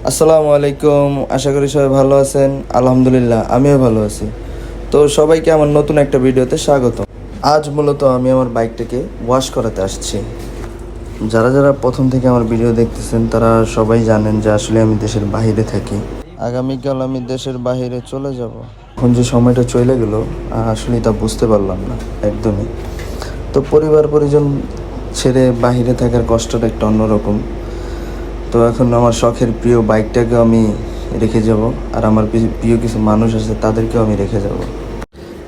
আসসালামু আলাইকুম। আশা করি সবাই ভালো আছেন। আলহামদুলিল্লাহ আমিও ভালো আছি। তো সবাইকে আমার নতুন একটা ভিডিওতে স্বাগত। আজ মূলত আমি আমার বাইকটাকে ওয়াশ করাতে আসছি। যারা যারা প্রথম থেকে আমার ভিডিও দেখতেছেন তারা সবাই জানেন যে আসলে আমি দেশের বাইরে থাকি। আগামীকাল আমি দেশের বাইরে চলে যাব। এখন যে সময়টা চলে গেল আসলে তা বুঝতে পারলাম না একদমই। তো পরিবার পরিজন ছেড়ে বাইরে থাকার কষ্টটা একটু অন্যরকম। তো এখন আমার শখের প্রিয় বাইকটাকে আমি রেখে যাব, আর আমার প্রিয় কিছু মানুষ আছে তাদেরকেও আমি রেখে যাব।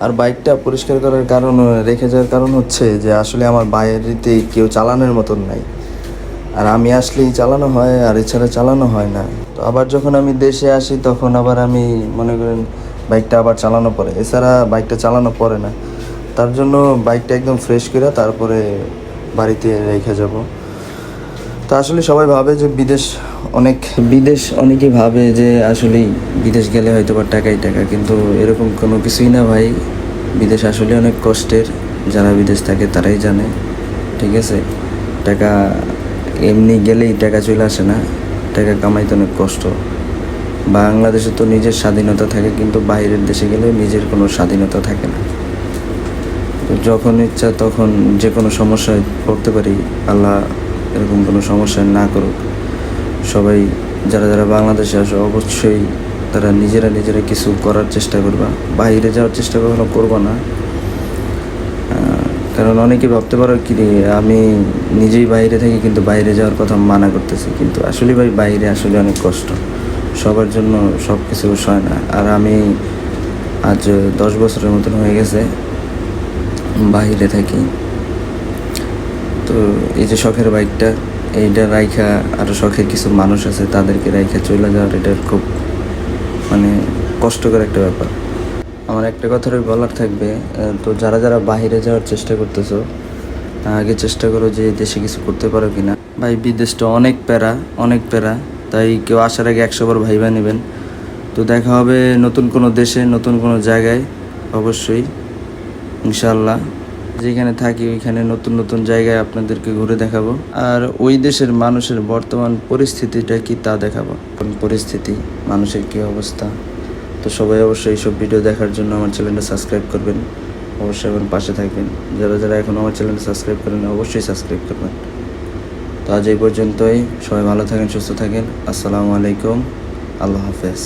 আর বাইকটা পরিষ্কার করার কারণ, রেখে যাওয়ার কারণ হচ্ছে যে আসলে আমার বাইরেতে কেউ চালানোর মতন নাই। আর আমি আসলেই চালানো হয়, আর এছাড়া চালানো হয় না। তো আবার যখন আমি দেশে আসি তখন আবার আমি মনে করেন বাইকটা আবার চালানো পড়ে, এছাড়া বাইকটা চালানো পড়ে না। তার জন্য বাইকটা একদম ফ্রেশ করে তারপরে বাড়িতে রেখে যাব। তা আসলে সবাই ভাবে যে অনেকেই ভাবে যে আসলেই বিদেশ গেলে হয়তো বা টাকাই টাকা, কিন্তু এরকম কোনো কিছুই না ভাই। বিদেশ আসলে অনেক কষ্টের। যারা বিদেশ থাকে তারাই জানে, ঠিক আছে। টাকা এমনি গেলেই টাকা চলে আসে না, টাকা কামাইতে অনেক কষ্ট। বাংলাদেশে তো নিজের স্বাধীনতা থাকে, কিন্তু বাইরের দেশে গেলে নিজের কোনো স্বাধীনতা থাকে না। তো যখন ইচ্ছা তখন যে কোনো সমস্যায় পড়তে পারি। আল্লাহ এরকম কোনো সমস্যা না করুক। সবাই যারা যারা বাংলাদেশে আসে অবশ্যই তারা নিজেরা কিছু করার চেষ্টা করবা। বাইরে যাওয়ার চেষ্টা কখনো করবো না, কারণ অনেকে ভাবতে পারো কি আমি নিজেই বাইরে থাকি কিন্তু বাইরে যাওয়ার কথা মানা করতেছি, কিন্তু আসলে ভাই বাইরে আসলে অনেক কষ্ট। সবার জন্য সব কিছু হয় না। আর আমি আজ 10 বছরের মতন হয়ে গেছে বাইরে থাকি। তো এই যে শখের বাইকটা, এইটা রাইখা আরও শখের কিছু মানুষ আছে তাদেরকে রাইখা চলে যাওয়ার, এটার খুব মানে কষ্টকর একটা ব্যাপার। আমার একটা কথাই বলার থাকবে, তো যারা যারা বাইরে যাওয়ার চেষ্টা করতেছো আগে চেষ্টা করো যে দেশে কিছু করতে পারো কিনা। ভাই বিদেশটা অনেক প্যারা, তাই কেউ আসার আগে 100 বার ভাইবা নেবেন। তো দেখা হবে নতুন কোনো দেশে, নতুন কোনো জায়গায়, অবশ্যই ইনশাআল্লাহ। যেখানে থাকি ওইখানে নতুন নতুন জায়গায় আপনাদেরকে ঘুরে দেখাবো, আর ওই দেশের মানুষের বর্তমান পরিস্থিতিটা কি তা দেখাবো। কোন পরিস্থিতি, মানুষের কী অবস্থা। তো সবাই অবশ্যই এইসব ভিডিও দেখার জন্য আমার চ্যানেলটা সাবস্ক্রাইব করবেন, অবশ্যই আমার পাশে থাকবেন। যারা যারা এখন আমার চ্যানেলটা সাবস্ক্রাইব করেন অবশ্যই সাবস্ক্রাইব করবেন। তো আজ এই পর্যন্তই। সবাই ভালো থাকেন, সুস্থ থাকেন। আসসালামু আলাইকুম, আল্লাহ হাফেজ।